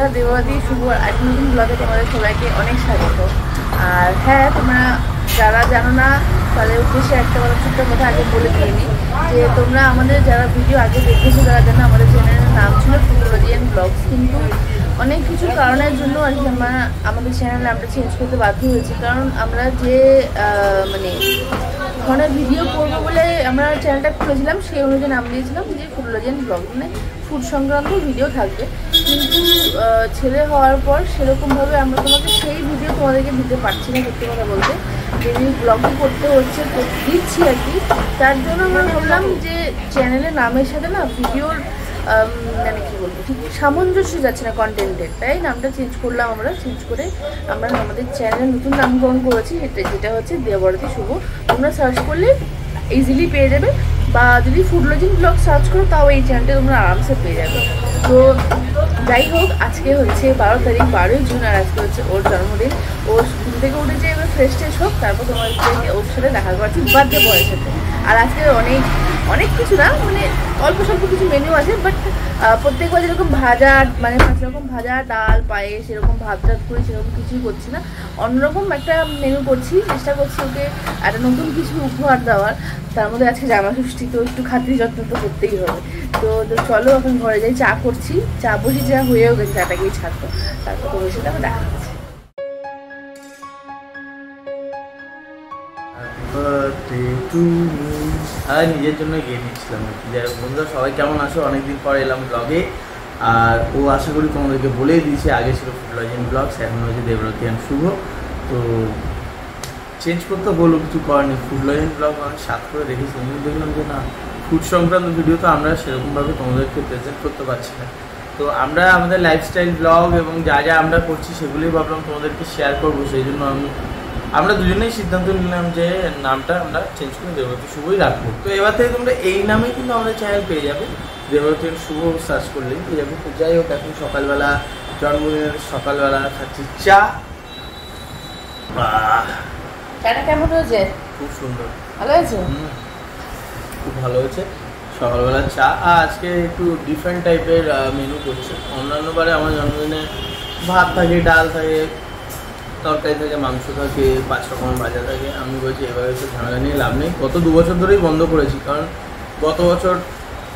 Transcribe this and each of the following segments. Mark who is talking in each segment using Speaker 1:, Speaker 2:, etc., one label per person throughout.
Speaker 1: বন্ধুরা, দেবাদি শুভ এক নতুন ব্লগে তোমাদের সবাইকে অনেক স্বাগত। আর হ্যাঁ, তোমরা যারা জানো না তাদের উদ্দেশ্যে একটা ছোট্ট কথা আগে বলে দিয়ে নিই যে তোমরা আমাদের যারা ভিডিও আগে দেখেছো তারা জানো আমাদের চ্যানেলের নাম ছিল ফুডলজিয়ান ব্লগস, কিন্তু অনেক কিছু কারণের জন্য আর কি আমরা আমাদের চ্যানেল নামটা চেঞ্জ করতে বাধ্য হয়েছি। কারণ আমরা যে মানে ধরনের ভিডিও করবো বলে আমরা চ্যানেলটা খুলেছিলাম সেই অনুযায়ী নাম দিয়েছিলাম যে ফুডলজিয়ান ব্লগ, মানে ফুড সংক্রান্ত ভিডিও থাকবে। কিন্তু ছেলে হওয়ার পর সেরকমভাবে আমরা তোমাকে সেই ভিডিও তোমাদেরকে দিতে পারছি না, সত্যি কথা বলতে। যেদিন ব্লগই করতে হচ্ছে দিচ্ছি আর কি, তার জন্য আমরা ভাবলাম যে চ্যানেলের নামের সাথে না ভিডিওর মানে কী বলবো ঠিক সামঞ্জস্য যাচ্ছে না কন্টেন্টের, তাই নামটা চেঞ্জ করলাম। আমরা চেঞ্জ করে আমরা আমাদের চ্যানেলের নতুন নামকরণ করেছি, যেটা হচ্ছে দেবভারতী শুভ। তোমরা সার্চ করলে ইজিলি পেয়ে যাবে, বা যদি ফুডলজিং ব্লগ সার্চ করো তাও এই চ্যানেলটা তোমরা আরামসে পেয়ে যাবে। তো যাই হোক, আজকে হচ্ছে 12 তারিখ, 12ই জুন, আর আজকে হচ্ছে ওর জন্মদিন। ওর স্কুল থেকে উঠেছে, এবার ফ্রেশ ট্রেশ হোক, তারপর তোমাদেরকে ওর সাথে দেখা করাচ্ছি বার্থডে বয়ের সাথে। আর আজকে অনেক কিছু না, মানে অল্প স্বল্প কিছু মেনু আছে, বাট প্রত্যেকবার যেরকম ভাজা, মানে 5 রকম ভাজা, ডাল, পায়েস, এরকম ভাত টাত করি সেরকম কিছুই করছি না, অন্যরকম একটা মেনু করছি। চেষ্টা করছি ওকে একটা নতুন কিছু উপহার দেওয়ার। তার মধ্যে আজকে জামা ষষ্ঠী, তো একটু খাতির যত্ন তো করতেই হবে। তো চলো এখন ঘরে যাই, চা করছি, চা বসি, যা হয়েও গেছে, চাটাকেই ছাড়তো, তারপর তোমার সাথে আমার দেখা হচ্ছে।
Speaker 2: আর নিজের জন্য গিয়ে নিচ্ছিলাম। যাই হোক বন্ধুরা, সবাই কেমন আছো? অনেকদিন পর এলাম ব্লগে। আর ও আশা করি তোমাদেরকে বলেই দিয়েছি, আগে ছিল ফুডলজিয়ান ব্লগস, এখন হয়েছে দেবভারতী শুভ। তো চেঞ্জ করতে বললো, কিছু করেনি। ফুডলজিয়ান ব্লগ অনেক সাত করে রেখেছি, আমি দেখলাম যে না, ফুড সংক্রান্ত ভিডিও তো আমরা সেরকমভাবে তোমাদেরকে প্রেজেন্ট করতে পারছি না। তো আমরা আমাদের লাইফস্টাইল ব্লগ এবং যা যা আমরা করছি সেগুলোই ভাবলাম তোমাদেরকে শেয়ার করবো। সেই জন্য আমরা দুজনেই সিদ্ধান্ত নিলাম যে নামটা আমরা চেঞ্জ করে দেবভারতী শুভই রাখবো। তো এবার থেকে তোমরা এই নামেই কিন্তু আমাদের চ্যানেল পেয়ে যাবে, দেবভারতী শুভ সার্চ করলেই পেয়ে যাবে। তো যাই হোক, এখন সকালবেলা, জন্মদিনের সকালবেলা খাচ্ছি চা।
Speaker 1: চাটা কেমন হয়েছে?
Speaker 2: খুব সুন্দর,
Speaker 1: ভালো হয়েছে,
Speaker 2: খুব ভালো হয়েছে। সকালবেলা চা, আজকে একটু ডিফারেন্ট টাইপের মেনু করছে। অন্যান্য বারে আমার জন্মদিনে ভাত থাকে, ডাল থাকে, তরকারি থাকে, মাংস থাকে, 5 রকম ভাজা থাকে। আমি বলছি এবার একটু ঝামেলা নিয়ে লাভ নেই। গত 2 বছর ধরেই বন্ধ করেছি, কারণ গত বছর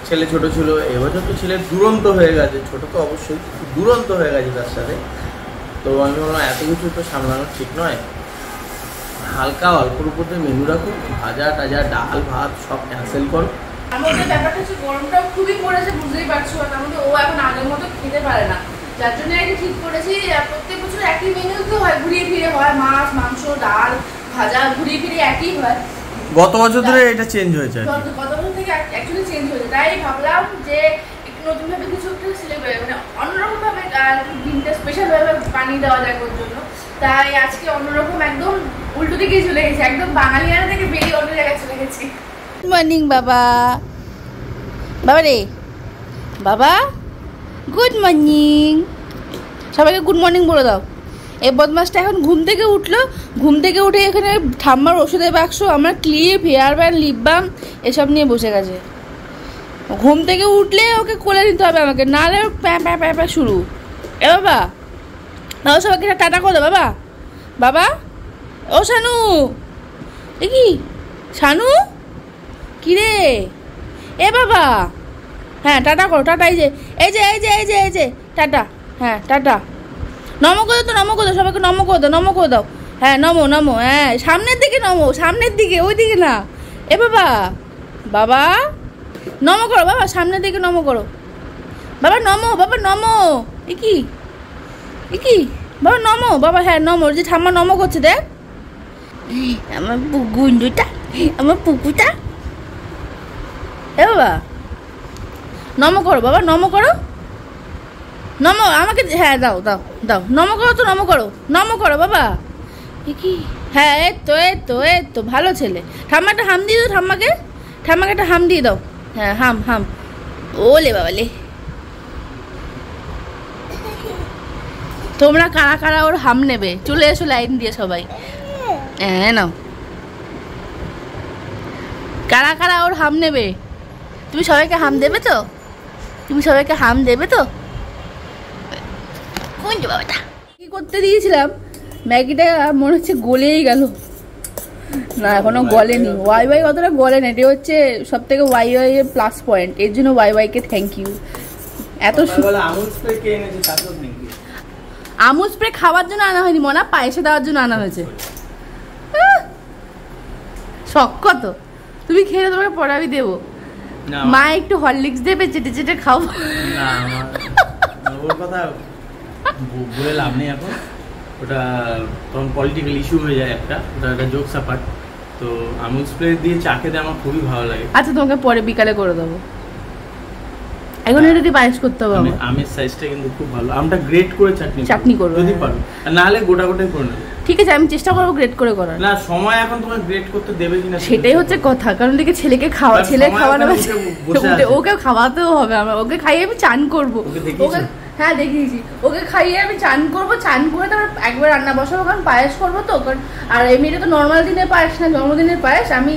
Speaker 2: ছেলে ছোট ছিল, এবছর তো ছেলে দুরন্ত হয়ে গেছে। ছোট তো অবশ্যই, দুরন্ত হয়ে গেছে তার সাথে। তো আমি বললাম এত কিছু তো সামলানো ঠিক নয়, হালকা অল্পর উপর দিয়ে মেনু রাখো, ভাজা টাজা, ডাল ভাত সব ক্যান্সেল করো।
Speaker 1: আমাদের ব্যাপারটা হচ্ছে গরমটাও খুবই পড়েছে, বুঝতেই পারছো। তার মধ্যে ও এখন আগের মতো খেতে পারে না, যার জন্য একটা ঠিক করেছি প্রত্যেক বছর একই মেনু তো হয়, ঘুরিয়ে ফিরে হয়, মাছ মাংস ডাল ভাজা, ঘুরিয়ে ফিরে একই হয়।
Speaker 2: গত বছর ধরে এটা চেঞ্জ হয়েছে,
Speaker 1: গত বছর থেকে অ্যাকচুয়ালি চেঞ্জ হয়েছে। তাই ভাবলাম যে একটু নতুনভাবে কিছু একটু সিলেক্ট, মানে অন্যরকমভাবে দিনটা স্পেশালভাবে বানিয়ে দেওয়া যায় ওর জন্য। তাই আজকে অন্যরকম একদম উল্টো দিকেই চলে গেছি, একদম বাঙালিয়ানা থেকে বেরিয়ে অন্য জায়গায় চলে গেছি। গুড মর্নিং বাবা, বাবা রে, বাবা গুড মর্নিং, সবাইকে গুড মর্নিং বলে দাও। এই বদমাসটা এখন ঘুম থেকে উঠলো, ঘুম থেকে উঠে এখানে ঠাম্মার ওষুধের বাক্স, আমার clip, hair band, lip balm এসব নিয়ে বসে গেছে। ঘুম থেকে উঠলে ওকে কোলে নিতে হবে আমাকে, নাহলে প্যাঁ প্যাঁ প্যাঁ প্যাঁ শুরু। এ বাবা, নাও সবাইকে টাটা করে দাও। বাবা, বাবা, ও শানু, এ কি শানু, কিরে, এ বাবা, হ্যাঁ টাটা করো, টাটা। এই যে এই যে এই যে এই যে এই যে টাটা, হ্যাঁ টাটা। নমো করে দাও, নমো করে দাও, সবাইকে নমো করে দাও, নমো করে দাও। হ্যাঁ নমো নমো, হ্যাঁ সামনের দিকে নমো, সামনের দিকে, ওই দিকে না। এ বাবা, বাবা নমো করো, বাবা সামনের দিকে নমো করো, বাবা নমো, বাবা নমো। এ কি, এ কি বাবা নমো, বাবা হ্যাঁ নমো। যে ঠাম্মা নমো করছে, দেখ আমার গুন্ডুটা, আমার পুকুটা। এ বাবা নমো করো, বাবা নমো করো, নমো আমাকে, হ্যাঁ দাও দাও দাও, নমো করো তো, নমো করো, নমো করো বাবা। কি, হ্যাঁ এই তো এই তো এই তো ভালো ছেলে। ঠাম্মা একটা হাম দিয়ে দাও, ঠাম্মাকে, ঠাম্মাকে একটা হাম দিয়ে দাও। হ্যাঁ হাম হাম, ওলে বাবা লে। তোমরা কারা কারা ওর হাম নেবে চলে এসো লাইন দিয়ে সবাই। হ্যাঁ নাও, কারা কারা ওর হাম নেবে? তুমি সবাইকে হাম দেবে তো? তুমি সবাইকে হাম দেবে তো? কি করতে দিয়েছিলাম, ম্যাগিটা মনে হচ্ছে গলেই গেল। না এখনো গলেনি, ওয়াই ওয়াই অতটা গলে না। এটা হচ্ছে সব থেকে ওয়াই ওয়াই এর প্লাস পয়েন্ট, এর জন্য ওয়াই ওয়াই কে থ্যাংক ইউ। এত আমুল স্প্রে খাওয়ার জন্য আনা হয়নি, মনে পায়েসে দেওয়ার জন্য আনা হয়েছে। শখ কত, তুমি খেলে তোমাকে পরে আমি দেবো। মা একটু হরলিক্স দেবে, চেটে চেটে খাও।
Speaker 2: না ওর কথা বলে লাভ নেই এখন, ওটা তখন পলিটিক্যাল ইস্যু হয়ে যায় একটা, ওটা একটা জোক সাপাট। তো আমুল স্প্রে দিয়ে চা খেতে আমার খুবই ভালো লাগে।
Speaker 1: আচ্ছা তোমাকে পরে বিকালে করে দেবো, এখন এটা দিয়ে পায়েস করতে হবে।
Speaker 2: আমের সাইজটা কিন্তু খুব ভালো, আমটা গ্রেট করে চাটনি করব যদি পারো, আর না হলে গোটা গোটাই করে নেবে।
Speaker 1: ঠিক আছে আমি চেষ্টা করবো গ্রেট করে করার।
Speaker 2: না সময় এখন তোমার গ্রেট করতে দেবে কিনা
Speaker 1: সেটাই হচ্ছে কথা, কারণ দেখে ছেলেকে খাওয়ানো, ওকে খাওয়াতেও হবে। আমরা ওকে খাইয়ে আমি চান করবো। হ্যাঁ দেখিয়েছি, ওকে খাইয়ে আমি চান করবো, চান করে তারপর একবার রান্না বসাবো, কারণ পায়েস করবো তো। কারণ আর এমনিতে তো নর্মাল দিনের পায়েস না, জন্মদিনের পায়েস। আমি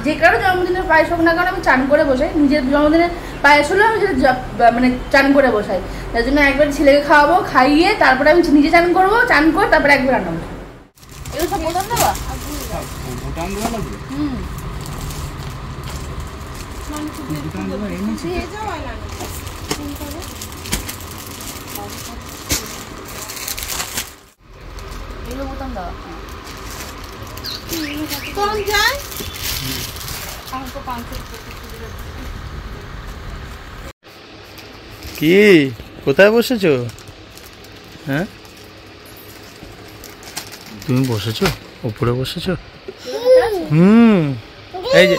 Speaker 1: যে কারো জন্মদিনের পায়েস হোক না কারণ আমি চান করে বসাই, নিজের জন্মদিনের পায়েস হলেও আমি সেটা মানে চান করে বসাই। তার জন্য একবার ছেলেকে খাওয়াবো, খাইয়ে তারপরে আমি নিজে চান করবো, চান করে তারপরে একবার রান্না বসাবো। এগুলো সব বোতাম দেওয়া? এগুলো বোতাম দেওয়া।
Speaker 2: কি কোথায় বসেছো? হ্যাঁ তুমি বসেছো উপরে বসেছো? এই যে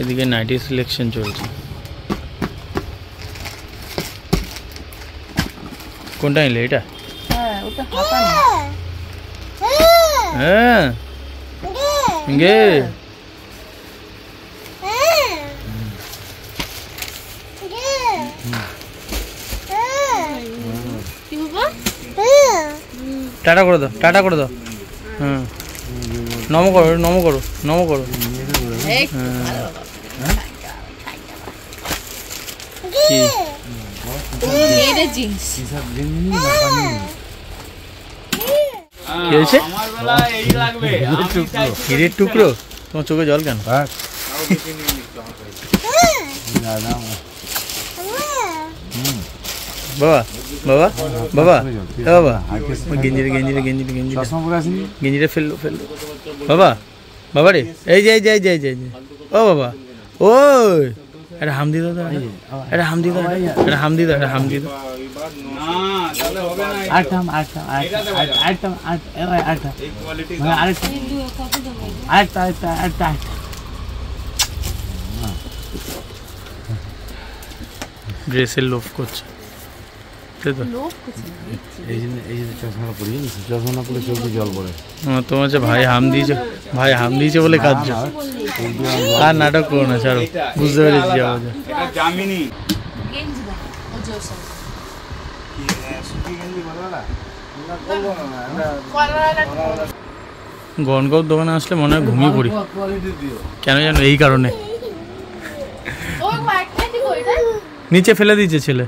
Speaker 2: এদিকে নাইটি সিলেকশন চলছে। কোনটা নিলে এটা? হ্যাঁ গে টাটা করে দাও, টাটা করে দাও। হ্যাঁ নমো করো, নমো করো, নমো করো। হিরের টুকরো, তোমার চোখে জল কেন? বাবা বাবা বাবা বাবা গেঞ্জিটা গেঞ্জিটা গেঞ্জিটা গেঞ্জিটা গেঞ্জিটা ফেললো ফেললো। বাবা বাবা রে, এই যে এই যে এই যে এই যে ও বাবা, ওই একটা হাম দিয়ে দাও, একটা হাম দিয়ে দাও, একটা হাম দিয়ে দাও, একটা হাম দিয়ে দাও। ড্রেসের লোভ করছে। তোমার ভাই হাম দিয়েছে, ভাই হাম দিয়েছে বলে কাঁদছ। আর নাটক করো না, ছাড়ো, বুঝতে পেরেছি। গনগর দোকানে আসলে মনে হয় ঘুমিয়ে পড়ি, কেন জানো? এই কারণে নিচে ফেলে দিয়েছে ছেলে।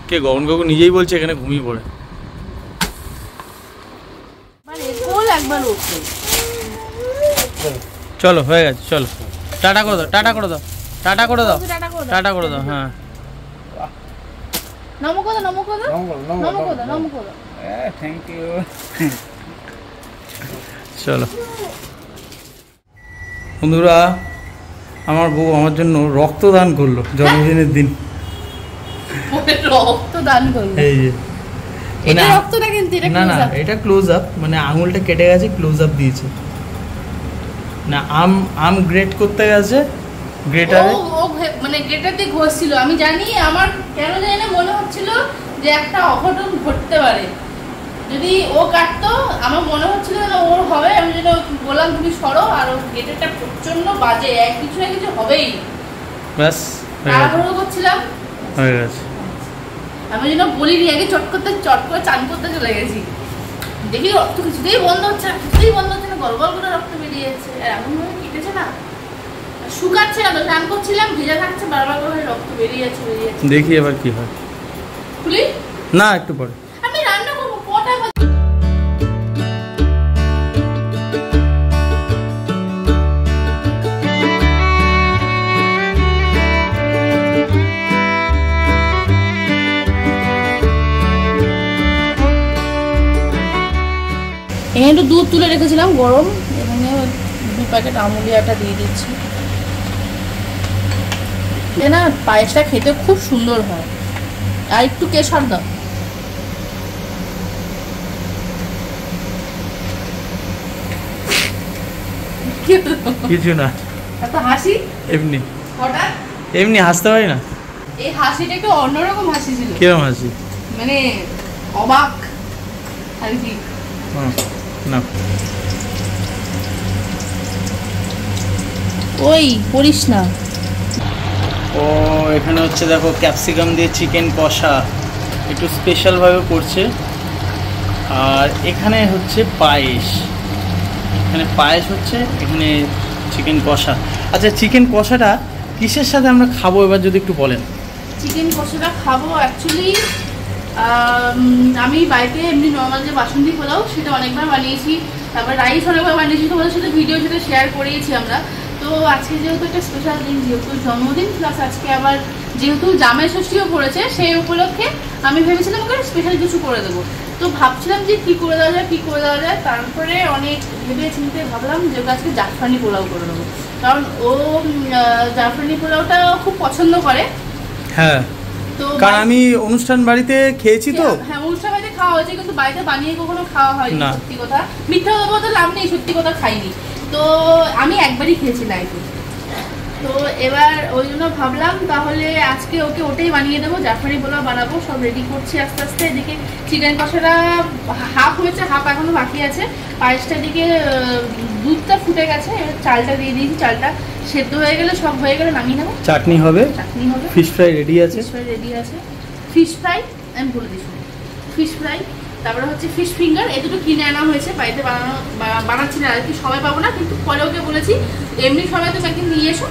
Speaker 2: কে? গগন কাকু নিজেই বলছে এখানে ঘুমিয়ে পড়ে। চলো হয়ে গেছে, চলো টাটা করে দাও, টাটা করে দাও, টাটা করে দাও, টাটা করে দাও। হ্যাঁ চলো বন্ধুরা, আমার বউ আমার জন্য রক্তদান করলো জন্মদিনের দিন। এই যে না না, এটা ক্লোজ আপ, মানে আঙুলটা কেটে গেছে, ক্লোজ আপ দিয়েছে না। আম গ্রেট করতে গেছে, গ্রেটারে
Speaker 1: মানে গ্রেটার দিয়ে ঘষছিল। আমি জানি, আমার কেন জানি না মনে হচ্ছিল যে একটা অঘটন ঘটতে পারে যদি ও কাটতো। আমার মনে হচ্ছিল না ওর হবে, আমি যেন বললাম তুমি সরো, আর ও গ্রেটারটা প্রচন্ড বাজে, কিছু না কিছু হবেই।
Speaker 2: ব্যাস
Speaker 1: তাড়াহুড়ো করছিলাম,
Speaker 2: হয়ে গেছে।
Speaker 1: আমি যেন বলিনি, আগে চট করে চান করতে চলে গেছি। দেখি রক্ত কিছুতেই বন্ধ হচ্ছে না, কিছুতেই বন্ধ হচ্ছে না, গল গল করে রক্ত বেরিয়ে যাচ্ছে। এমন ভাবে কেটেছে না, শুকাচ্ছে না তো, স্নান করছিলাম ভিজা থাকছে, বারবার করে রক্ত বেরিয়ে যাচ্ছে।
Speaker 2: দেখি এবার কি হয়।
Speaker 1: খুলি
Speaker 2: না, একটু পরে।
Speaker 1: আমি রান্না করবো কটা বাজে? এখানে একটু দুধ তুলে রেখেছিলাম গরম, এখানে 2 প্যাকেট আমুলিয়াটা দিয়ে দিচ্ছি। না পায়েসটা খেতে খুব সুন্দর হয়। আর একটু কেশর দাও।
Speaker 2: কিছু না,
Speaker 1: এত হাসি
Speaker 2: এমনি
Speaker 1: হঠাৎ।
Speaker 2: এমনি হাসতে পারি না।
Speaker 1: এই হাসিটা একটু অন্যরকম হাসি ছিল,
Speaker 2: কিরকম হাসি?
Speaker 1: মানে অবাক আর কি।
Speaker 2: না
Speaker 1: ওই করিস না।
Speaker 2: ও এখানে হচ্ছে দেখো ক্যাপসিকাম দিয়ে চিকেন কষা একটু স্পেশালভাবে করছে। আর এখানে হচ্ছে পায়েস, এখানে পায়েস হচ্ছে, এখানে চিকেন কষা। আচ্ছা চিকেন কষাটা কিসের সাথে আমরা খাবো এবার যদি একটু বলেন।
Speaker 1: চিকেন কষাটা খাবো অ্যাকচুয়ালি আমি বাড়িতে এমনি নর্মাল যে বাসন্তী পোলাও সেটা অনেকবার বানিয়েছি, তারপর রাইস অনেকবার বানিয়েছি, তোমাদের সাথে ভিডিও সাথে শেয়ার করিয়েছি আমরা। তো আজকে যেহেতু একটা স্পেশাল দিন, যেহেতু জন্মদিন প্লাস আজকে আবার যেহেতু জামাই ষষ্ঠীও পড়েছে, সেই উপলক্ষে আমি ভেবেছিলাম ওকে স্পেশাল কিছু করে দেবো। তো ভাবছিলাম যে কী করে দেওয়া যায়, তারপরে অনেক ভেবে চিন্তে ভাবলাম যে ওকে আজকে জাফরানি পোলাও করে দেবো, কারণ ও জাফরানি পোলাওটা খুব পছন্দ করে।
Speaker 2: হ্যাঁ, কারণ আমি অনুষ্ঠান বাড়িতে খেয়েছি তো।
Speaker 1: হ্যাঁ, অনুষ্ঠান বাড়িতে খাওয়া হয়েছে, কিন্তু বাড়িতে বানিয়ে কখনো খাওয়া হয়নি। সত্যি কথা, মিথ্যা বলতে লাভ নেই, সত্যি কথা খাইনি। তো আমি একবারই খেয়েছি লাইফে। তো এবার ওই জন্য ভাবলাম তাহলে আজকে ওকে ওটাই বানিয়ে দেবো, জাফরানি পোলাও বানাবো। সব রেডি করছি আস্তে আস্তে। এদিকে চিকেন কষাটা হাফ হয়েছে, হাফ এখনো বাকি আছে। পায়েসটা দিকে দুধটা ফুটে গেছে, চালটা দিয়ে দিয়েছি, চালটা সেদ্ধ হয়ে গেলে সব হয়ে গেলে নামিয়ে নেবো।
Speaker 2: চাটনি হবে, ফিশ ফ্রাই রেডি আছে। ফিশ ফ্রাই আমি বলে দিচ্ছি, ফিশ ফ্রাই, তারপরে হচ্ছে ফিশ ফিঙ্গার। এই দুটো কিনে আনা হয়েছে, বাড়িতে বানাচ্ছি না আর কি, সময় পাবো না। কিন্তু পরে ওকে বলেছি এমনি সময় তো একদিন নিয়ে এসো,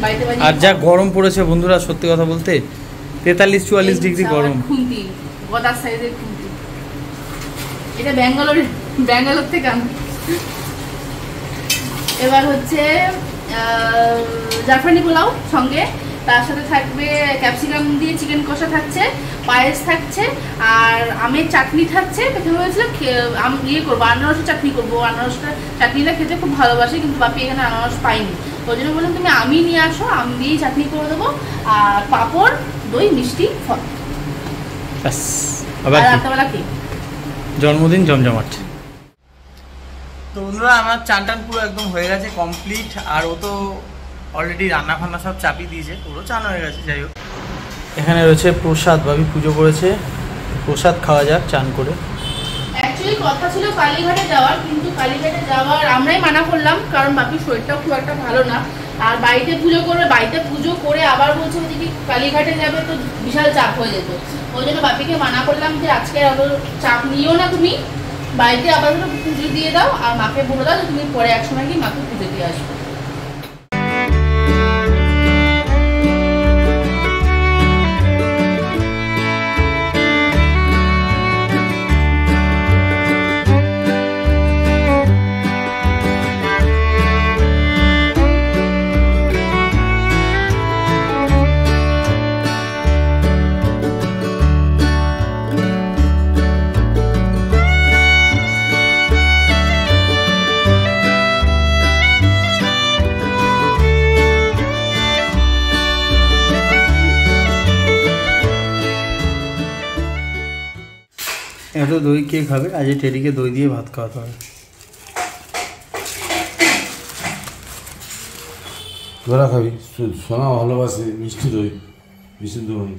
Speaker 2: বাড়িতে বানিয়ে। আর যা গরম পড়েছে বন্ধুরা, সত্যি কথা বলতে 43-44 ডিগ্রি গরম।
Speaker 1: খুন্তি, গদার সাইজের খুন্তি। এটা ব্যাঙ্গালোর থেকে আনা। এবার হচ্ছে জাফরানি পোলাও সঙ্গে, তার সাথে থাকবে ক্যাপসিকাম দিয়ে চিকেন কষা থাকছে, পায়েস থাকছে, আর আমের চাটনি থাকছে। প্রথমে বলেছিলাম করবো আনারসের চাটনি করবো, আনারসটা চাটনিটা খেতে খুব ভালোবাসে, কিন্তু বাপি এখানে আনারস পাইনি। ওই জন্য বললাম তুমি আমি নিয়ে আসো, আম দিয়েই চাটনি করে দেবো, আর পাঁপড়, দই, মিষ্টি, ফল। আর রাত্রেবেলা কি
Speaker 2: জন্মদিন জমজমাট। তো বন্ধুরা আমার চান টান পুরো একদম হয়ে গেছে, কমপ্লিট। আর ও তো অলরেডি রান্না ফান্না সব চাপিয়ে দিয়েছে, পুরো চান হয়ে গেছে। যাই হোক, এখানে রয়েছে প্রসাদ, ভাবি পুজো করেছে, প্রসাদ খাওয়া যাক চান করে।
Speaker 1: অ্যাকচুয়ালি কথা ছিল কালীঘাটে যাওয়ার, কিন্তু কালীঘাটে যাওয়ার আমরাই মানা করলাম, কারণ বাপির শরীরটাও খুব একটা ভালো না। আর বাড়িতে পুজো করবে, বাড়িতে পুজো করে আবার বলছে ওদিকে কালীঘাটে যাবে, তো বিশাল চাপ হয়ে যেত। ওই জন্য বাপিকে মানা করলাম যে আজকে অত চাপ নিও না, তুমি বাড়িতে আবার পুজো দিয়ে দাও, আর মাকে বলে দাও যে তুমি পরে একসময় গিয়ে মাকে পুজো দিয়ে আসবে।
Speaker 2: এত দই কে খাবে? আজ টেডিকে দই দিয়ে ভাত খাওয়াতে হবে।
Speaker 3: তোরা খাবি? সোনা ভালোবাসে মিষ্টি দই, বিশুদ্ধ দই।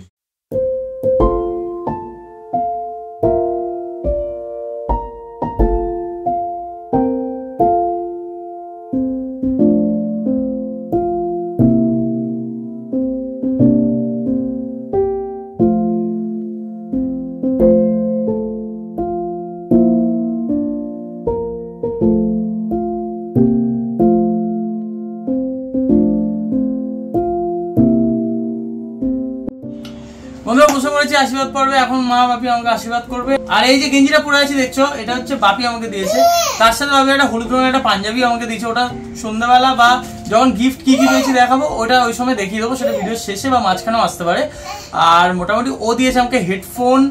Speaker 2: বন্ধুরা বসে পড়েছি আশীর্বাদ পর্বে। এখন মা বাপি আমাকে আশীর্বাদ করবে। আর এই যে গেঞ্জিটা পরে আছি দেখছো, এটা হচ্ছে বাপি আমাকে দিয়েছে। তার সাথে বাপি একটা হলুদ রঙের একটা পাঞ্জাবি আমাকে দিয়েছে। ওটা সন্ধ্যাবেলা বা যখন গিফট কি কি পেয়েছি দেখাবো, ওটা ওই সময় দেখিয়ে দেবো, সেটা ভিডিওর শেষে বা মাঝখানেও আসতে পারে। আর মোটামুটি ও দিয়েছে আমাকে হেডফোন,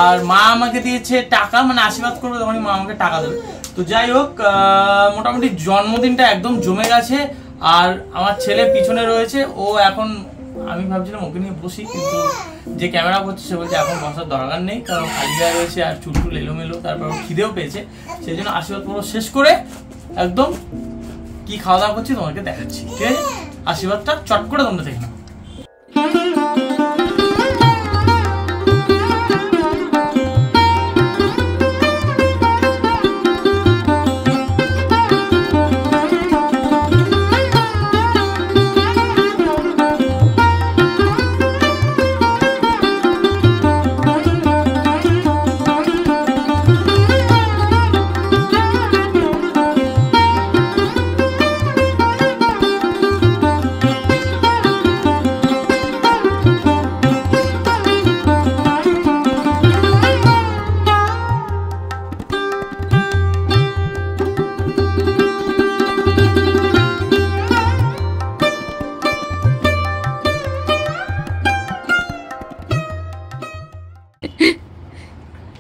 Speaker 2: আর মা আমাকে দিয়েছে টাকা, মানে আশীর্বাদ করবে তখনই মা আমাকে টাকা দেবে। তো যাই হোক, মোটামুটি জন্মদিনটা একদম জমে গেছে। আর আমার ছেলে পিছনে রয়েছে, ও এখন আমি ভাবছিলাম ওকে নিয়ে বসি, কিন্তু যে ক্যামেরা করছে সে বলছে এখন বসার দরকার নেই, কারণ খালি গায়ে রয়েছে আর চুলটুল এলোমেলো, তারপর খিদেও পেয়েছে। সেই জন্য আশীর্বাদ পর্ব শেষ করে একদম কি খাওয়া দাওয়া করছি তোমাকে দেখাচ্ছি, ঠিক আছে? আশীর্বাদটা চট করে তোমরা দেখে নাও।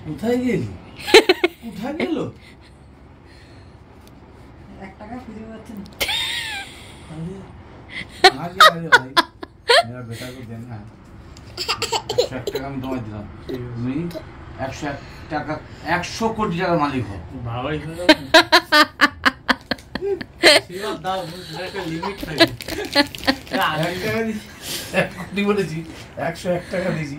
Speaker 2: কোথায় গেলি? কোথায় গেল?
Speaker 4: 1 টাকা খুঁজে পাচ্ছেন?
Speaker 3: আগে আগে ভাই मेरा बेटा को देना है 101 টাকা আমি তোমায় দিলাম, তুমি 101 টাকা 100 কোটি টাকার মালিক হও।
Speaker 2: ভাবাই হলো সেটা দাও, বুঝলে একটা লিমিট থাকে। এটা 1 টাকা দিছি,
Speaker 3: 1 কোটি বলেছি, 101 টাকা দিয়েছি।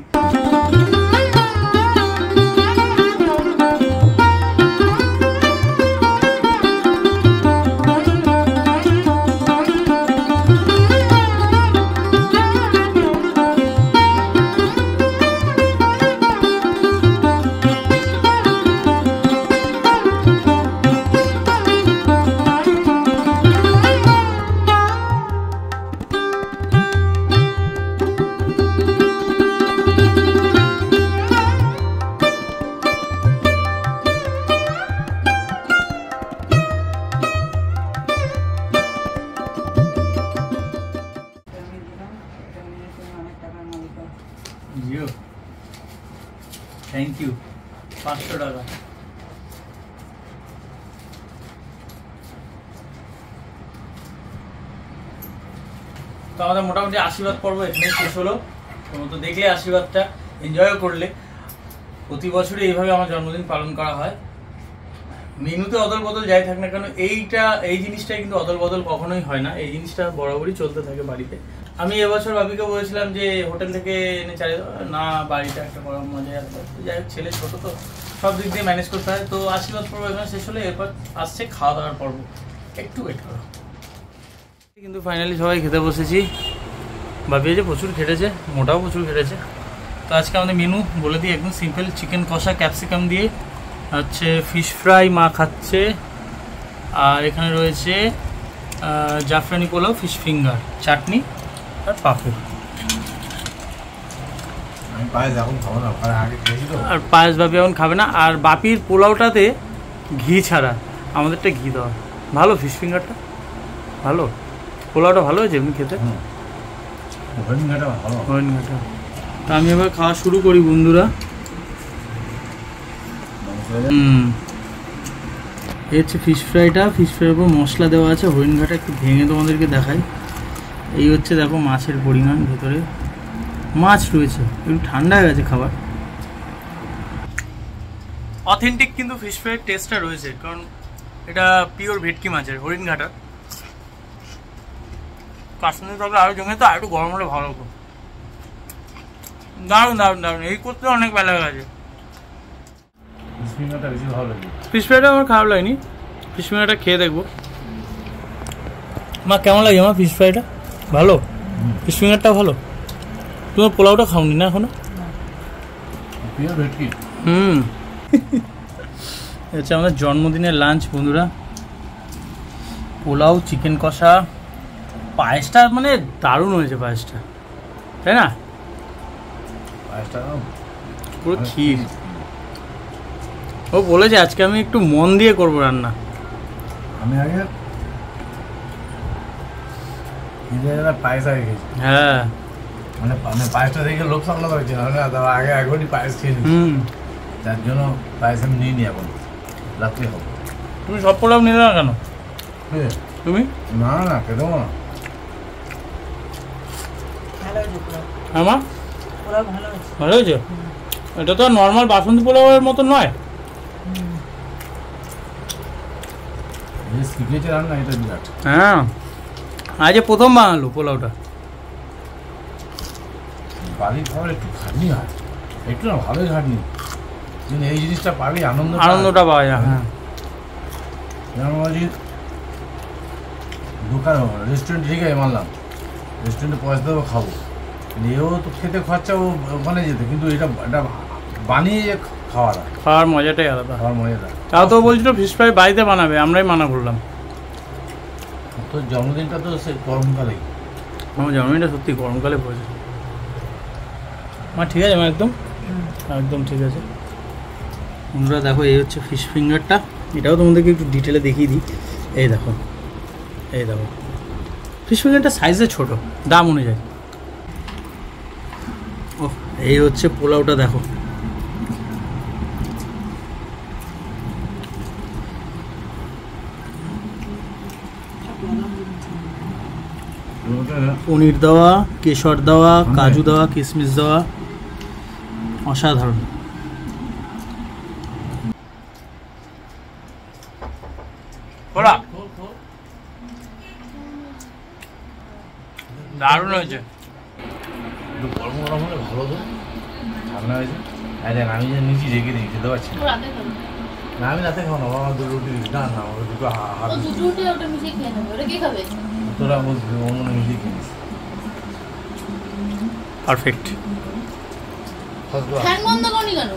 Speaker 2: Thank you. 500 টাকা। তো আমাদের মোটামুটি আশীর্বাদ পর্ব এখানে শেষ হলো। তোমরা তো দেখলে আশীর্বাদটা, এনজয়ও করলে। প্রতি বছরই এইভাবে আমার জন্মদিন পালন করা হয়। মেনুতে অদল বদল যাই থাক না কেন, এই জিনিসটা কিন্তু অদল বদল কখনোই হয় না। এই জিনিসটা বরাবরই চলতে থাকে বাড়িতে। আমি এবছর বাবিকে বলেছিলাম যে হোটেল থেকে এনে চালিয়ে দেবো, না বাড়িটা একটা বড় মজা আসবে। যাই হোক, ছেলে ছোটো তো সব দিক দিয়ে ম্যানেজ করতে হয়। তো আশীর্বাদ পর্ব এখানে শেষ হলে এরপর আসছে খাওয়া দাওয়ার পর্ব, একটু ওয়েট করো। কিন্তু ফাইনালি সবাই খেতে বসেছি। বাবি যে প্রচুর খেটেছে, মোটাও প্রচুর খেটেছে। তো আজকে আমাদের মেনু বলে দিই, একদম সিম্পল চিকেন কষা ক্যাপসিকাম দিয়ে, হচ্ছে ফিশ ফ্রাই মা খাচ্ছে, আর এখানে রয়েছে জাফরানি পোলাও, ফিশ ফিঙ্গার, চাটনি আর পাপড়।
Speaker 3: আমি পায়েস এখন খাবো না, আগে খেয়েছি তো।
Speaker 2: আর পায়েস বাপি এখন খাবে না। আর বাপির পোলাওটাতে ঘি ছাড়া, আমাদেরটা ঘি দেওয়া। ভালো ফিশ ফিঙ্গারটা, ভালো পোলাওটা ভালো হয়েছে এমনি খেতে। হরিণঘাটা। তা আমি এবার খাওয়া শুরু করি বন্ধুরা। এই হচ্ছে ফিশ ফ্রাইটা। ফিশ ফ্রাইয়ের উপর মশলা দেওয়া আছে। হরিণঘাটা একটু ভেঙে তোমাদেরকে দেখাই। এই হচ্ছে দেখো মাছের পরিমাণ, ভেতরে মাছ রয়েছে, একটু ঠান্ডা হয়ে গেছে খাবার। অথেন্টিক কিন্তু ফিশ ফ্রাইয়ের টেস্টটা রয়েছে, কারণ এটা পিওর ভেটকি মাছের, হরিণঘাটা। কাশ্মীরি তবে আরও জমে, তো আর একটু গরম হলে ভালো হতো। দারুণ দারুণ দারুণ, এই করতে অনেক বেলা হয়ে গেছে। ফিশ ফ্রাইটা আমার খারাপ লাগেনি, ফিশ ফ্রাইটা খেয়ে দেখবো। মা কেমন লাগে আমার ফিশ ফ্রাইটা? ভালো, ফিশ ফিঙ্গারটা ভালো। তোমার পোলাওটা খাওনি না এখনো? হচ্ছে আমাদের জন্মদিনের লাঞ্চ বন্ধুরা। পোলাও, চিকেন কষা, পায়েসটা মানে দারুণ হয়েছে পায়েসটা, তাই না?
Speaker 3: পায়েসটা
Speaker 2: পুরো ক্ষীর। ও বলেছে আজকে আমি একটু মন দিয়ে করবো রান্না।
Speaker 3: আমি আগে পায়েস আগে খেয়েছি।
Speaker 2: হ্যাঁ
Speaker 3: মানে পায়েসটা দেখে লোক সামলাতে হচ্ছে না, আগে এখনই পায়েস খেয়ে নিচ্ছি, যার জন্য পায়েস আমি নিয়ে নিই এখন রাত্রে খাবো।
Speaker 2: তুমি সব পোলাও নিলে না কেন? তুমি
Speaker 3: না না খেতে না।
Speaker 4: ভালো হয়েছে পোলাও।
Speaker 2: আমার
Speaker 4: পোলাও ভালো হয়েছে।
Speaker 2: ভালো হয়েছে। এটা তো নর্মাল বাসন্তী পোলাওয়ের মতো নয়।
Speaker 3: শিখেছে রান্না, এটা বিরাট।
Speaker 2: হ্যাঁ আজ প্রথম বানালো পোলাওটা।
Speaker 3: বাড়ির খাবার একটু খাটনি হয়, একটু না ভালোই খাটনি, কিন্তু এই জিনিসটা পাবি
Speaker 2: আনন্দটা পাওয়া যায়। হ্যাঁ
Speaker 3: যেমন বলছি দোকান রেস্টুরেন্ট ঠিক আছে মানলাম, রেস্টুরেন্টে পয়সা দেবো খাবো, এও তো খেতে খরচা ও ওখানে যেতে, কিন্তু এটা বানিয়ে যে
Speaker 2: খাওয়ার মজাটাই আলাদা।
Speaker 3: খাওয়ার মজাটা।
Speaker 2: তাও তো বলছিল ফিশ ফ্রাই বাড়িতে বানাবে, আমরাই মানা করলাম।
Speaker 3: তোর জন্মদিনটা তো সেই গরমকালেই।
Speaker 2: আমার জন্মদিনটা সত্যি গরমকালে পড়েছে। মা ঠিক আছে মা, একদম একদম ঠিক আছে। বন্ধুরা দেখো এই হচ্ছে ফিশ ফিঙ্গারটা, এটাও তোমাদেরকে একটু ডিটেলে দেখিয়ে দিই। এই দেখো এই দেখো ফিশ ফিঙ্গারটা সাইজে ছোট, দাম অনুযায়ী। ও এই হচ্ছে পোলাওটা দেখো। পনির দেওয়া, কেশর দেওয়া, কাজু দেওয়া, কিশমিশ দেওয়া, অসাধারণ। দারুণ হয়েছে।
Speaker 3: গরম গরম হলে ভালো তো, ঠান্ডা হয়েছে। আমি যে নিচে রেখে দিই, খেতে পারছি না। আমি রাতে খাবো না, বাবা দুটো রুটি দিই। না না আমাকে দুটো তোরা অন্য মিশিয়ে কিনিস।
Speaker 2: পারফেক্ট।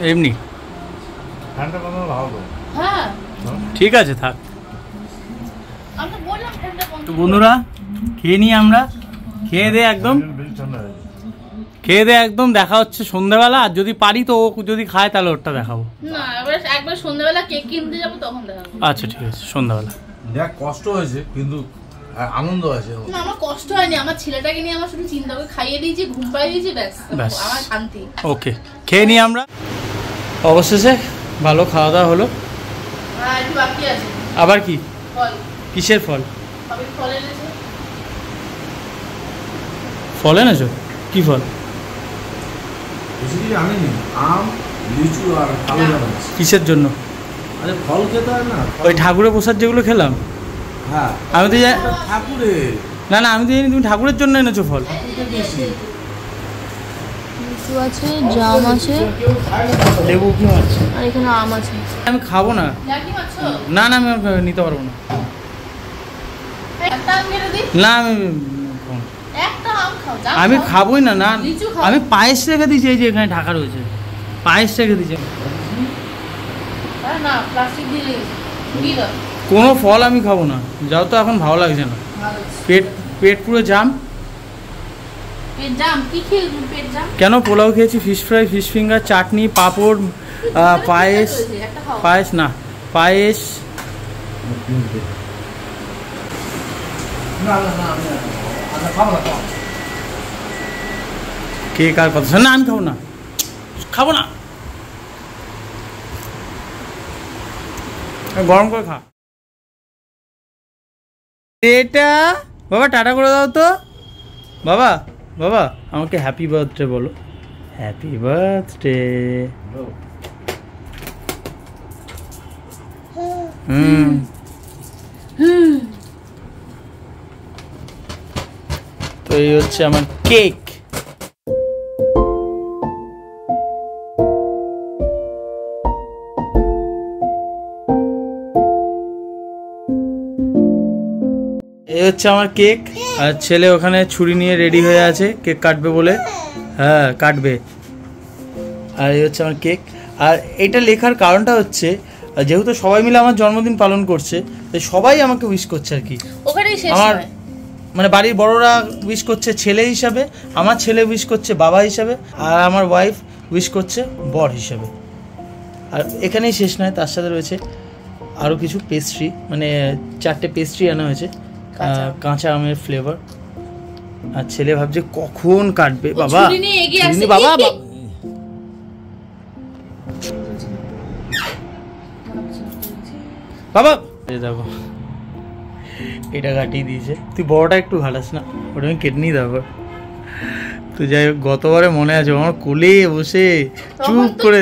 Speaker 2: এমনি
Speaker 3: ঠান্ডা কথা ভালো তো।
Speaker 2: ঠিক আছে থাক। তো বন্ধুরা খেয়ে নিই আমরা, খেয়ে দে একদম,
Speaker 3: ঠান্ডা হয়েছে।
Speaker 2: খেয়ে দে একদম। দেখা হচ্ছে সন্ধ্যাবেলা, আর যদি পারি তো ও যদি খায় তাহলে ওরটা দেখাবো।
Speaker 1: না একবার সন্ধ্যাবেলা কেক কিনতে যাবো তখন দেখাবো।
Speaker 2: আচ্ছা ঠিক আছে সন্ধ্যাবেলা।
Speaker 3: দেখ কষ্ট হয়েছে কিন্তু আনন্দ আছে।
Speaker 1: না আমার কষ্ট হয়নি, আমার ছেলেটাকে নিয়ে আমার শুধু চিন্তা করে খাইয়ে দিয়েছি, ঘুম পাড়িয়ে দিয়েছি, ব্যাস আমার শান্তি।
Speaker 2: ওকে খেয়ে নিই আমরা। অবশেষে ভালো খাওয়া দাওয়া হলো।
Speaker 1: একটু বাকি আছে।
Speaker 2: আবার কি?
Speaker 1: ফল।
Speaker 2: কিসের ফল?
Speaker 1: ফল এনেছে।
Speaker 2: ফল এনেছো? কি ফল?
Speaker 3: আমিনি আম, লিচু আর কালো জাম।
Speaker 2: কিসের জন্য?
Speaker 3: আরে ফল খেতে হয় না?
Speaker 2: ওই ঠাকুরের প্রসাদ যেগুলো খেলাম।
Speaker 3: হ্যাঁ
Speaker 2: আমি তো
Speaker 3: ঠাকুরের।
Speaker 2: না না আমি তো জানি তুমি ঠাকুরের জন্য এনেছো ফল।
Speaker 5: লিচু আছে, জাম আছে,
Speaker 2: লেবু কি আছে,
Speaker 5: আর এখানে আম আছে।
Speaker 2: আমি খাবো না। না না আমি নিতে পারবো না। না আমি খাবোই না। না আমি পায়েস রেখে দিয়েছি, এই যে এখানে ঢাকা রয়েছে, পায়েস রেখে দিয়েছি। কোনো ফল আমি খাবো না, যাও তো এখন ভালো লাগছে না। পেট পুরো জাম। কেন? পোলাও খেয়েছি, ফিশ ফ্রাই, ফিশ ফিঙ্গার, চাটনি, পাঁপড়, পায়েস। পায়েস না পায়েস। কে কার কথা? না আমি খাবো না, খাবো না। গরম করে খা। এটা বাবা টাটা করে দাও তো। বাবা বাবা আমাকে হ্যাপি বার্থডে বলো। Happy birthday. তো এই হচ্ছে আমার কেক। এই হচ্ছে আমার কেক, আর ছেলে ওখানে ছুরি নিয়ে রেডি হয়ে আছে কেক কাটবে বলে। হ্যাঁ কাটবে। আর এই হচ্ছে আমার কেক। আর এটা লেখার কারণটা হচ্ছে যেহেতু সবাই মিলে আমার জন্মদিন পালন করছে, তাই সবাই আমাকে উইশ করছে আর কি। আমার মানে বাড়ির বড়রা উইশ করছে ছেলে হিসাবে, আমার ছেলে উইশ করছে বাবা হিসাবে, আর আমার ওয়াইফ উইশ করছে বর হিসেবে। আর এখানেই শেষ নয়, তার সাথে রয়েছে আরও কিছু পেস্ট্রি, মানে 4টে পেস্ট্রি আনা হয়েছে, কাঁচা আমের ফ্লেভার। আর ছেলে ভাবছে কখন কাটবে। বাবা বাবা বাবা এই দেখো এটা কাটিয়ে দিয়েছে। তুই বড়টা একটু ঘাটাস না, ওটা আমি কেটে নিই। তারপর তো যাই হোক, গতবারে মনে আছে আমার কোলে বসে চুপ করে,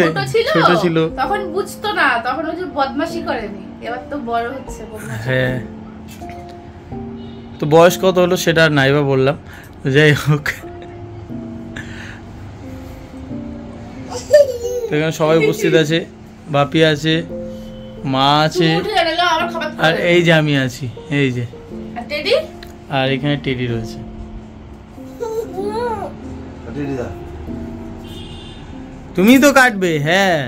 Speaker 2: ছোট ছিল
Speaker 1: তখন বুঝতো না, তখন ওই যে বদমাশি করেনি, এবার তো বড় হচ্ছে।
Speaker 2: হ্যাঁ, তো বয়স কত হলো সেটা আর নাইবা বললাম। তো যাই হোক, তো এখানে সবাই উপস্থিত আছে, বাপি আছে, মা আছে, আর এই যে আমি আছি, এই যে, আর এখানে টেডি রয়েছে। তুমি তো কাটবে, হ্যাঁ,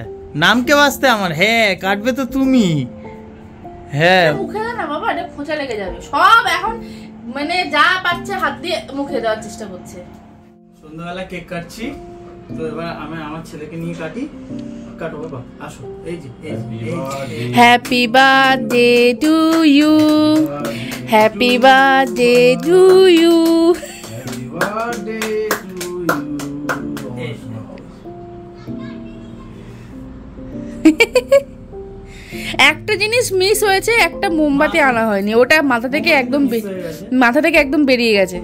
Speaker 2: নামকে বাঁচতে আমার, হ্যাঁ কাটবে তো তুমি। হ্যাঁ
Speaker 1: মুখে না বাবা, এটা খোঁচা লেগে যাবে। সব এখন মানে যা পাচ্ছে হাত দিয়ে মুখে দেওয়ার চেষ্টা করছে।
Speaker 2: সন্ধ্যাবেলা কেক কাটছি, তো এবার আমি আমার ছেলেকে নিয়ে কাটি। কাটো বাবা, আসো, এই যে
Speaker 1: happy birthday to you, happy birthday to you. একটা জিনিস মিস হয়েছে, একটা মোমবাতি আনা হয়নি, ওটা মাথা থেকে একদম বেরিয়ে গেছে।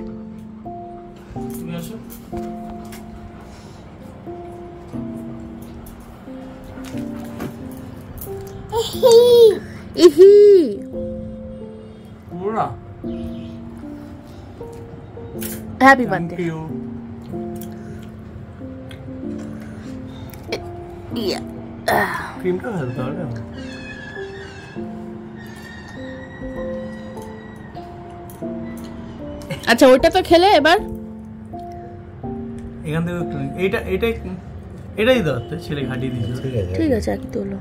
Speaker 1: Happy birthday.
Speaker 2: ক্রিমটা ফেলতে হবে।
Speaker 1: আচ্ছা ওটা তো খেলে, এবার
Speaker 2: এখান থেকে একটু এটাই দাও, ছেলে ঘাটিয়ে দিয়েছে।
Speaker 1: ঠিক আছে, আর তোলো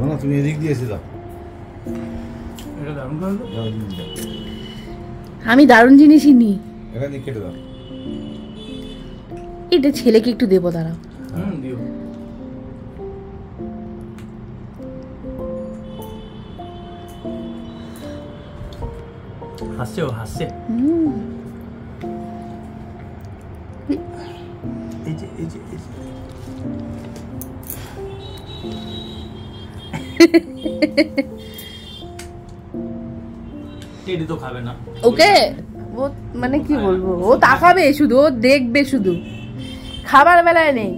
Speaker 3: না, তুমি এদিক দিয়ে এসে দাও।
Speaker 2: এটা দারুণ করে দাও।
Speaker 1: আমি দারুণ জিনিসই নিই।
Speaker 3: এখান দিয়ে কেটে দাও।
Speaker 1: এটা ছেলেকে একটু দেবো, দাঁড়াও।
Speaker 2: দিও। হাসছে ও, হাসছে। এই যে টেডি তো খাবে না।
Speaker 1: ওকে ও মানে কি বলবো, ও তাকাবে শুধু, ও দেখবে শুধু, খাবার বেলায় নেই।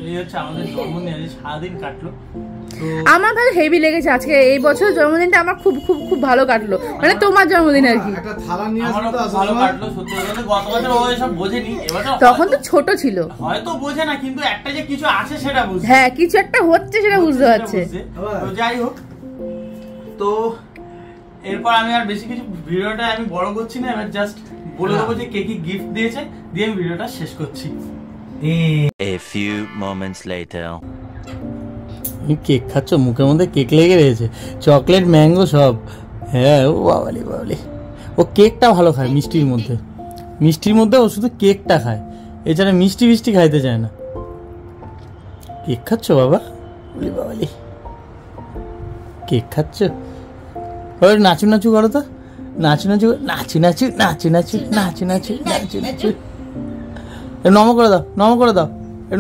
Speaker 2: এই হচ্ছে আমাদের জন্মদিন, আজ সারাদিন কাটলো।
Speaker 1: আমার ভালো হেভি লেগেছে আজকে, এই বছর জন্মদিনটা আমার খুব খুব খুব ভালো কাটলো, মানে তোমার জন্মদিন আর কি।
Speaker 3: একটা থালা নিয়ে আসো তো।
Speaker 2: ভালো কাটলো সত্যি কথা। গত বছর ও এসব বোঝেনি, এবার
Speaker 1: তখন তো ছোট ছিল,
Speaker 2: হয়তো বোঝে না, কিন্তু একটা যে কিছু আছে সেটা বুঝছে।
Speaker 1: হ্যাঁ, কিছু একটা হচ্ছে সেটা বুঝতে পারছে।
Speaker 2: তো যাই হোক, তো এরপর আমি আর বেশি কিছু ভিডিওটা আমি বড় করছি না, এবার জাস্ট বলে দেবো যে কে কি গিফট দিয়েছে, দিয়ে আমি ভিডিওটা শেষ করছি।
Speaker 6: A few moments later.
Speaker 2: Cake খাচ্ছ, মুখের মধ্যে কেক লেগে রয়েছে, চকলেট ম্যাঙ্গো সব। হ্যাঁ, ও বাবালি বাবালি, ও কেকটা ভালো খায় মিষ্টির মধ্যে ও শুধু কেকটা খায়, এছাড়া মিষ্টি খাইতে চায় না। কেক খাচ্ছ বাবা, বলি বাবালি, কেক খাচ্ছ। ওই নাচু করো তো, নাচু নমো করে দাও,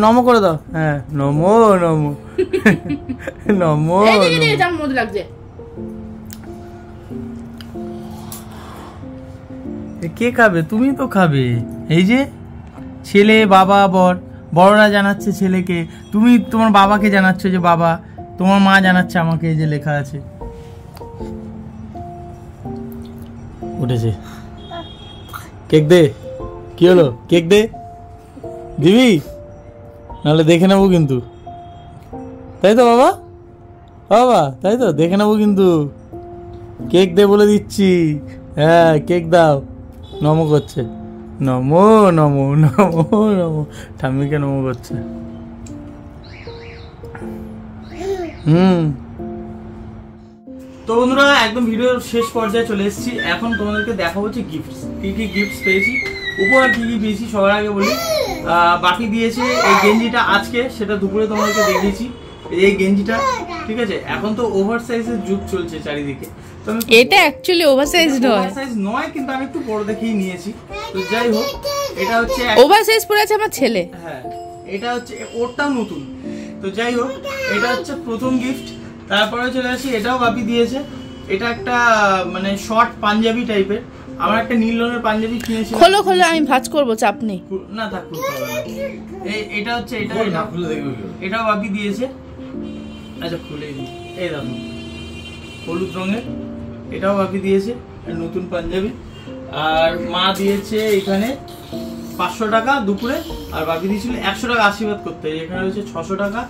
Speaker 2: নমো করে দাও। হ্যাঁ, নমো
Speaker 1: লাগছে।
Speaker 2: কে খাবে? তুমি তো খাবে। এই যে ছেলে, বাবা, বড়রা জানাচ্ছে ছেলেকে, তুমি তোমার বাবাকে জানাচ্ছ যে বাবা, তোমার মা জানাচ্ছে আমাকে, এই যে লেখা আছে। উঠেছে, কেক দে। কি হলো? কেক দে, দিবি? নাহলে দেখে নেবো কিন্তু, তাই তো বাবা? তাই তো, দেখে নেবো কিন্তু। কেক দে বলে দিচ্ছি। হ্যাঁ, কেক দাও। নমো করছে, নমো ঠাম্মিকে নমো করছে। তো বন্ধুরা, একদম ভিডিওর শেষ পর্যায়ে চলে এসেছি। এখন তোমাদেরকে দেখাবো হচ্ছে গিফটস, কি কি গিফটস পেয়েছি। উপহার কি কি পেয়েছি সবার আগে বলি। বাকি দিয়েছে এই গেঞ্জিটা আজকে, সেটা দুপুরে তোমাদেরকে দেখিয়েছি। এই গেঞ্জিটা ঠিক আছে, এখন তো ওভার সাইজের যুগ চলছে চারিদিকে, তো আমি
Speaker 5: এটা অ্যাকচুয়ালি ওভার সাইজ নয়,
Speaker 2: ওভার সাইজ নয়, কিন্তু আমি একটু বড় দেখেই নিয়েছি। তো যাই হোক, এটা হচ্ছে
Speaker 5: ওভার সাইজ পরে আছে আমার ছেলে।
Speaker 2: হ্যাঁ, এটা হচ্ছে ওরটাও নতুন। তো যাই হোক, এটা হচ্ছে প্রথম গিফট। তারপরে চলে আসি, এটাও বাপি দিয়েছে। এটা একটা মানে শর্ট পাঞ্জাবি টাইপের। আমার একটা নীল রঙের পাঞ্জাবি কিনেছিলাম।
Speaker 5: খোলো খোলো, আমি ভাঁজ করবো, চাপ নেই।
Speaker 2: না থাক, খুলতে হবে না। এটা হচ্ছে এটা
Speaker 3: খুলে দেখবে,
Speaker 2: এটাও বাপি দিয়েছে। আচ্ছা খুলে দিই। এই দেখো, হলুদ রঙের, এটাও বাপি দিয়েছে, নতুন পাঞ্জাবি। আর মা দিয়েছে এখানে 500 টাকা দুপুরে, আর বাকি দিয়েছিল 100 টাকা আশীর্বাদ করতে। এখানে হচ্ছে 600 টাকা।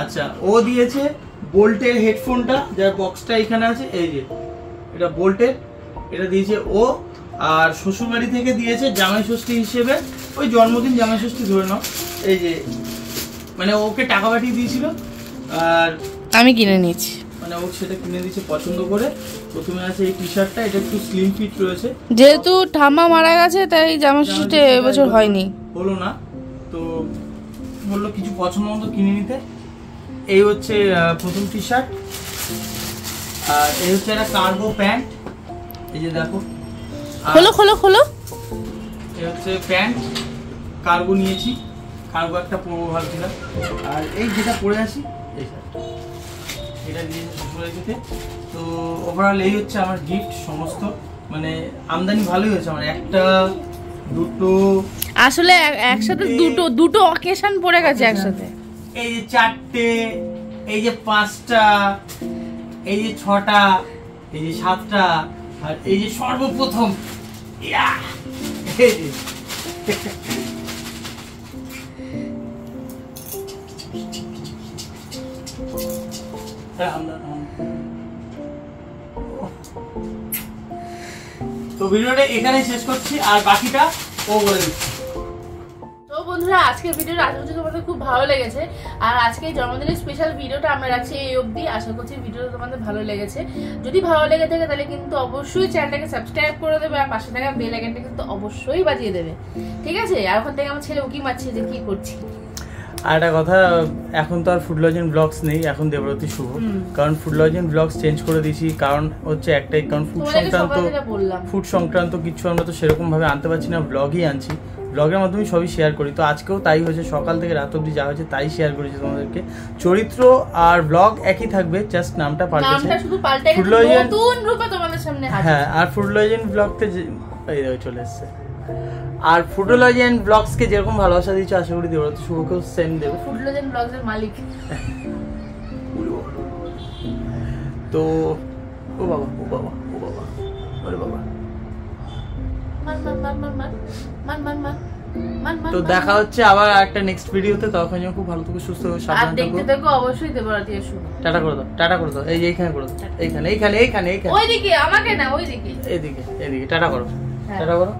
Speaker 2: আচ্ছা, ও দিয়েছে বোল্টের হেডফোনটা, যার বক্সটা এখানে আছে, এই যে এটা বোল্টের, এটা দিয়েছে ও। আর শ্বশুরবাড়ি থেকে দিয়েছে জামাই ষষ্ঠী হিসেবে, ওই জন্মদিন জামাই ষষ্ঠী ধরে নাও, এই যে মানে ওকে টাকা পাঠিয়ে দিয়েছিল, আর
Speaker 5: আমি কিনে নিয়েছি,
Speaker 2: মানে ও সেটা কিনে দিয়েছে পছন্দ করে। প্রথমে আছে এই টি শার্টটা, এটা একটু স্লিম ফিট রয়েছে,
Speaker 5: যেহেতু ঠাম্মা মারা গেছে তাই জামা ষষ্ঠী এবছর হয়নি,
Speaker 2: হলো না। তো বললো কিছু পছন্দ মতো কিনে নিতে। এই হচ্ছে প্রথম টি শার্ট। আর এই হচ্ছে একটা কার্গো প্যান্ট, এই যে দেখো।
Speaker 5: খোলো খোলো খোলো।
Speaker 2: এই হচ্ছে প্যান্ট, কার্গো নিয়েছি, কার্গো একটা পরবো ভাবছিলাম। আর এই যেটা পরে আসি, এই শার্ট, এটা নিয়েছি শ্বশুরবাড়িতে। তো ওভারঅল এই হচ্ছে আমার গিফট সমস্ত। মানে আমদানি ভালোই হয়েছে আমার, একটা দুটো,
Speaker 5: আসলে একসাথে দুটো অকেশন পড়ে গেছে একসাথে।
Speaker 2: এই যে 4টে, এই যে 5টা, এই যে 6টা, এই যে 7টা, আর এই যে সর্বপ্রথম ইয়া, এই যে তো ভিডিওটা এখানে শেষ করছি, আর বাকিটা ও বলে দিচ্ছি।
Speaker 1: তো বন্ধুরা, আজকের ভিডিওটা আশা করছি তোমাদের খুব ভালো লেগেছে। আর আজকে জন্মদিনের স্পেশাল ভিডিওটা আমরা রাখছি এই অবধি। আশা করছি ভিডিওটা তোমাদের ভালো লেগেছে। যদি ভালো লেগে থাকে তাহলে কিন্তু অবশ্যই চ্যানেলটাকে সাবস্ক্রাইব করে দেবে, আর পাশে থাকা বেল আইকনটা কিন্তু অবশ্যই বাজিয়ে দেবে, ঠিক আছে? আর ওখান থেকে আমার ছেলে উকি মারছে যে কি করছি।
Speaker 2: আর একটা কথা, এখন তো আর ফুড লজেন ব্লগস নেই, এখন দেবরতী শুভ। কারণ ফুড লজেন ব্লগস চেঞ্জ করে দিয়েছি, কারণ হচ্ছে একটাই, কারণ ফুড সংক্রান্ত কিছু আমরা তো সেরকম ভাবে আনতে পারছি না, ব্লগই আনছি, ব্লগের মাধ্যমে সবই শেয়ার করি। তো আজকেও তাই হয়েছে, সকাল থেকে রাত অবধি যা হয়েছে তাই শেয়ার করেছি তোমাদেরকে। চরিত্র আর ব্লগ একই থাকবে, জাস্ট নামটা পাল্টেছে, ফুড লজেন নতুন রূপে তোমাদের সামনে হাজির। হ্যাঁ, আর ফুড লজেন ব্লগতে এই দেখো চলে এসেছে। আর ফুড লজেন ব্লগসকে যেরকম ভালোবাসা দিয়েছো, আশা করি দেবরতী শুভকেও সেম দেবে।
Speaker 1: ফুড লজেন ব্লগসের মালিক।
Speaker 2: তো ও বাবা, ও বাবা, ও বাবা, ওরে বাবা। তো দেখা হচ্ছে আবার একটা নেক্সট ভিডিওতে। তখন যেন খুব ভালো থেকে সুস্থ হবে, সাবধানে থাকো।
Speaker 1: দেখতে থাকো অবশ্যই দেবরতী শুভ।
Speaker 2: টাটা করে দাও, টাটা করে দাও। এই যে এইখানে করে দাও, এইখানে এইখানে এইখানে এইখানে,
Speaker 1: ওইদিকে, আমাকে না ওইদিকে,
Speaker 2: এদিকে এদিকে টাটা করো, টাটা করো।